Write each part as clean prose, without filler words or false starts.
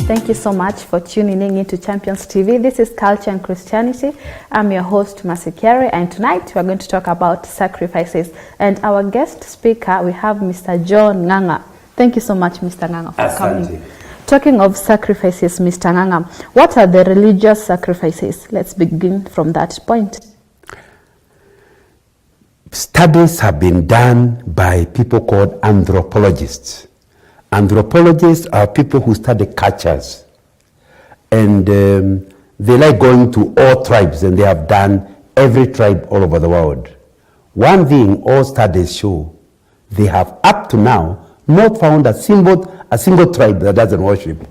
Thank you so much for tuning in into Champions TV. This is Culture and Christianity. I'm your host, Masikari, and tonight we're going to talk about sacrifices. And our guest speaker, we have Mr. John Nganga. Thank you so much, Mr. Nganga, for coming. Talking of sacrifices, Mr. Nganga, what are the religious sacrifices? Let's begin from that point. Studies have been done by people called anthropologists. Anthropologists are people who study cultures, and they like going to all tribes, and they have done every tribe all over the world. One thing all studies show, they have up to now not found a single tribe that doesn't worship.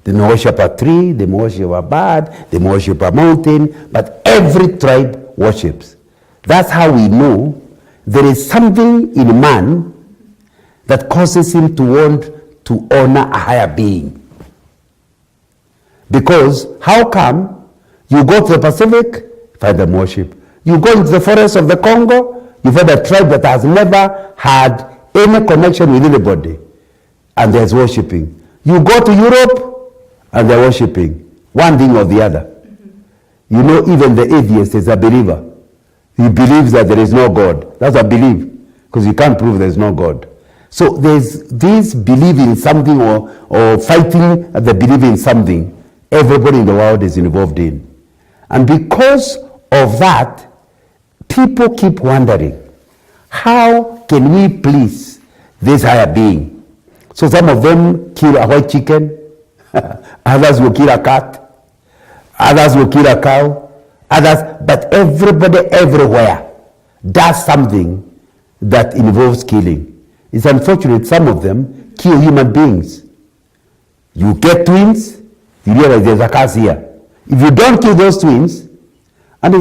They may worship a tree, they may worship a bird, they may worship a mountain, but every tribe worships. That's how we know there is something in man that causes him to want to honor a higher being. Because how come you go to the Pacific, find them worship. You go into the forest of the Congo, you find a tribe that has never had any connection with anybody, and there's worshiping. You go to Europe, and they're worshiping. One thing or the other. You know, even the atheist is a believer. He believes that there is no God. That's a belief, because you can't prove there is no God. So there's this belief in something or fighting the belief in something everybody in the world is involved in. And because of that, people keep wondering, how can we please this higher being? So some of them kill a white chicken, others will kill a cat, others will kill a cow, but everybody everywhere does something that involves killing. It's unfortunate some of them kill human beings. You get twins, you realize there's a curse here. If you don't kill those twins, and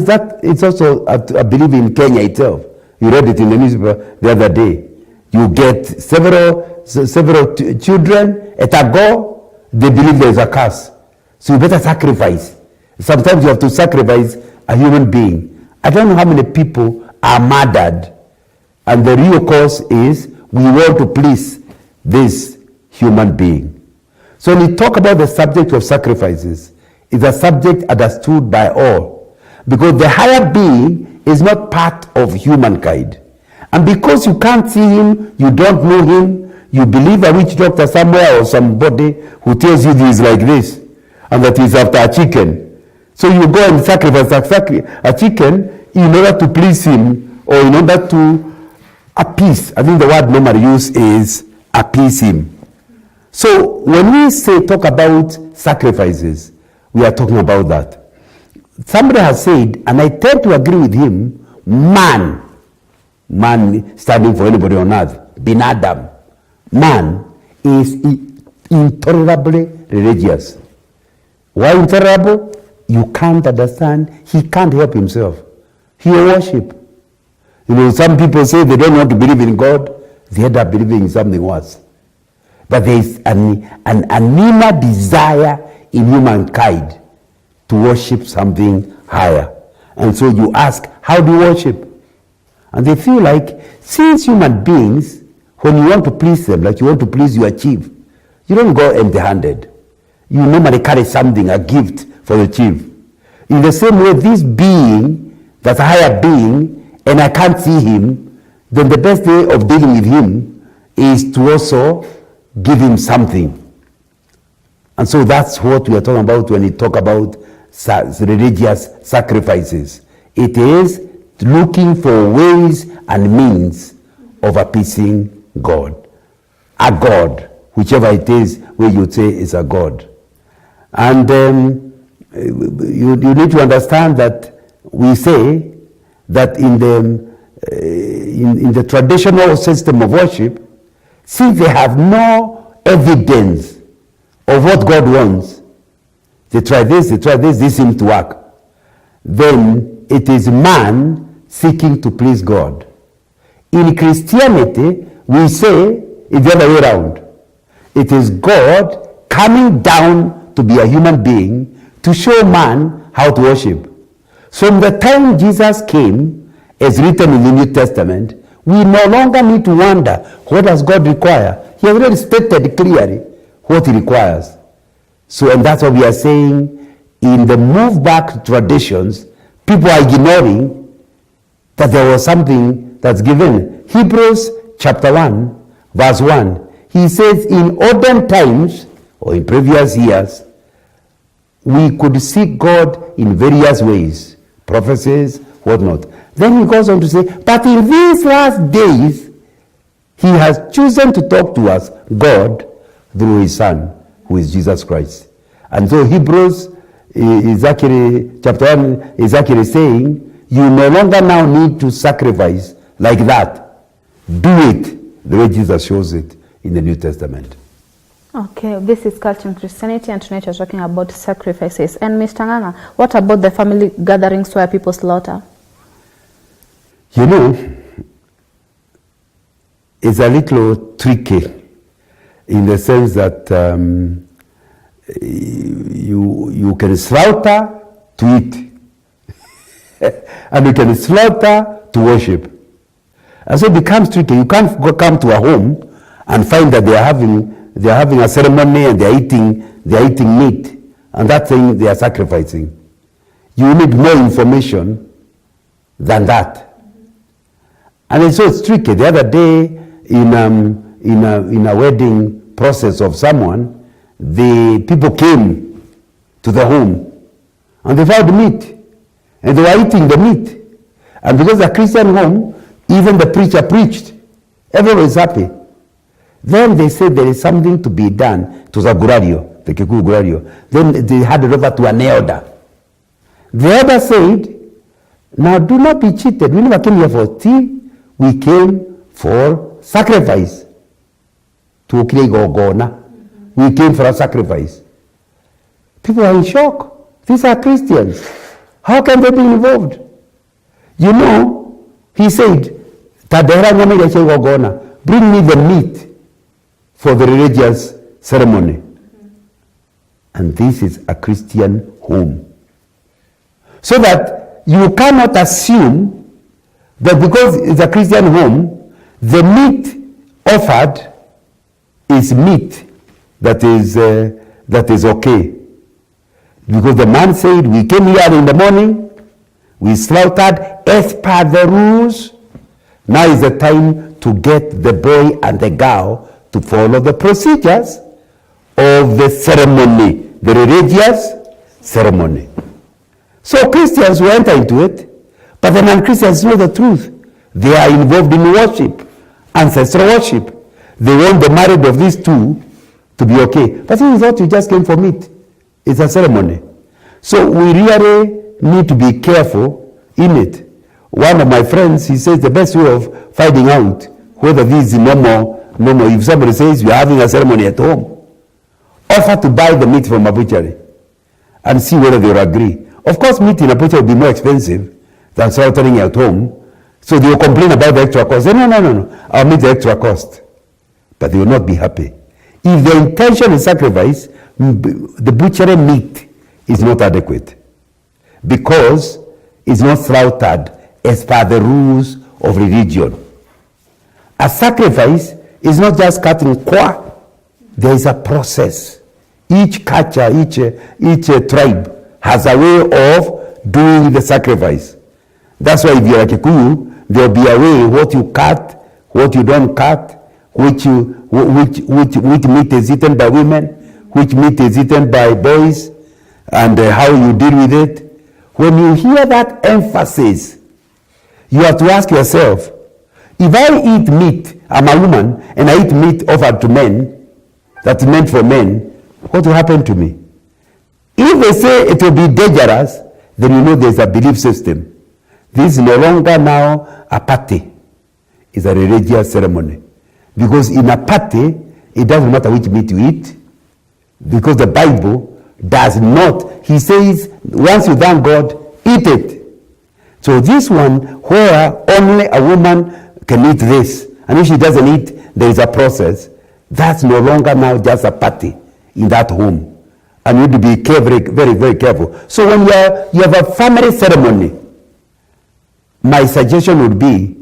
it's also a belief in Kenya itself. You read it in the newspaper the other day. You get several children at a go, they believe there's a curse. So you better sacrifice. Sometimes you have to sacrifice a human being. I don't know how many people are murdered, and the real cause is we want to please this human being. So when we talk about the subject of sacrifices, it's a subject understood by all, because the higher being is not part of humankind. And because you can't see him, you don't know him, you believe a witch doctor somewhere or somebody who tells you this is like this, and that he's after a chicken. So you go and sacrifice a chicken in order to please him, or in order to appease. I think the word normally used is appease him. So when we talk about sacrifices, we are talking about that. Somebody has said, and I tend to agree with him, man standing for anybody on earth, bin Adam, man is intolerably religious. Why intolerable? You can't understand. He can't help himself. He will worship. You know, some people say they don't want to believe in God, they end up believing in something worse. But there is an inner desire in humankind to worship something higher. And so you ask, how do you worship? And they feel like, since human beings, when you want to please them, like you want to please your chief, you don't go empty-handed. You normally carry something, a gift for the chief. In the same way, this being, that's a higher being, and I can't see him, then the best way of dealing with him is to also give him something. And so that's what we are talking about when we talk about religious sacrifices. It is looking for ways and means of appeasing God. A God, whichever it is, where you say is a God. And you need to understand that we say that in the traditional system of worship, since they have no evidence of what God wants, they try this, this seems to work. Then it is man seeking to please God. In Christianity, we say it's the other way around. It is God coming down to be a human being to show man how to worship. So from the time Jesus came, as written in the New Testament, we no longer need to wonder, what does God require? He already stated clearly what he requires. So, and that's what we are saying, in the move back traditions, people are ignoring that there was something that's given. Hebrews chapter 1, verse 1, he says, in olden times, or in previous years, we could seek God in various ways, prophecies, whatnot. Then he goes on to say, but in these last days, he has chosen to talk to us, God, through his Son, who is Jesus Christ. And so Hebrews is actually, chapter 1 is actually saying, you no longer now need to sacrifice like that. Do it the way Jesus shows it in the New Testament. Okay, this is Culture and Christianity, and tonight we're talking about sacrifices. And Mr. Nganga, what about the family gatherings where people slaughter? You know, it's a little tricky in the sense that you can slaughter to eat and you can slaughter to worship. And so it becomes tricky. You can't come to a home and find that they are having a ceremony and they are eating meat, and that thing they are sacrificing. You need more information than that. And so it's tricky. The other day, in a wedding process of someone, the people came to the home and they found meat and they were eating the meat. And because it's a Christian home, even the preacher preached. Everyone was happy. Then they said there is something to be done. It was a gurario, the Kikuyu gurario. Then they handed over to an elder. The elder said, now do not be cheated. We never came here for tea. We came for sacrifice. To Gogona. We came for a sacrifice. People are in shock. These are Christians. How can they be involved? You know, he said, bring me the meat for the religious ceremony. And this is a Christian home. So that you cannot assume that because it's a Christian home, the meat offered is meat that is okay. Because the man said, we came here in the morning, we slaughtered as per the rules. Now is the time to get the boy and the girl to follow the procedures of the ceremony, the religious ceremony. So Christians will enter into it, but the non-Christians know the truth. They are involved in worship, ancestral worship. They want the marriage of these two to be okay. But this is what you just came for meat. It's a ceremony. So we really need to be careful in it. One of my friends, he says the best way of finding out whether this is normal, if somebody says you're having a ceremony at home, offer to buy the meat from a butchery and see whether they will agree. Of course, meat in a butchery will be more expensive than slaughtering at home. So they will complain about the extra cost. Say, no, I'll meet the extra cost. But they will not be happy. If the intention is sacrifice, the butchery meat is not adequate because it's not slaughtered as per the rules of religion. A sacrifice is not just cutting qua. There is a process. Each culture, each tribe has a way of doing the sacrifice. That's why if you're a Kikuyu, there'll be a way what you cut, what you don't cut, which meat is eaten by women, which meat is eaten by boys, and how you deal with it. When you hear that emphasis, you have to ask yourself, if I eat meat, I'm a woman, and I eat meat offered to men, that's meant for men, what will happen to me? If they say it will be dangerous, then you know there's a belief system. This is no longer now a party. It's a religious ceremony. Because in a party, it doesn't matter which meat you eat, because the Bible does not. He says, once you thank God, eat it. So this one, where only a woman can eat this, and if she doesn't eat, there is a process. That's no longer now just a party in that home. And you need to be very, very, very careful. So when you have a family ceremony, my suggestion would be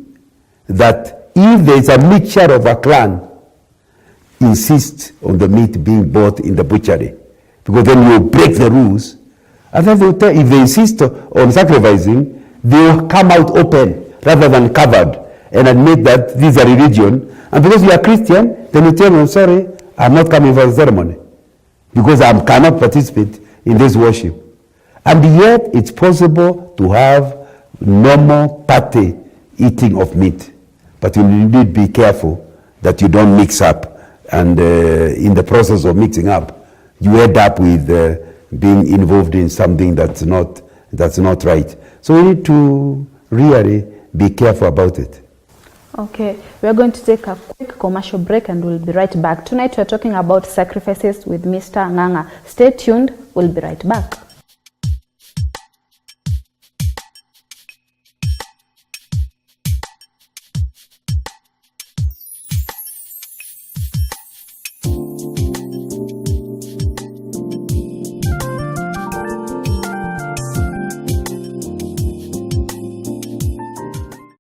that if there is a mixture of a clan, insist on the meat being bought in the butchery. because then you break the rules. And then they'll tell, if they insist on sacrificing, they'll come out open rather than covered and admit that this is a religion. And because you are Christian, then you tell me, I'm sorry, I'm not coming for the ceremony because I cannot participate in this worship. And yet, it's possible to have normal party eating of meat. But you need to be careful that you don't mix up. And in the process of mixing up, you end up with being involved in something that's not right. So we need to really be careful about it. Okay, we are going to take a quick commercial break and we'll be right back. Tonight we are talking about sacrifices with Mr. Ng'ang'a. Stay tuned, we'll be right back.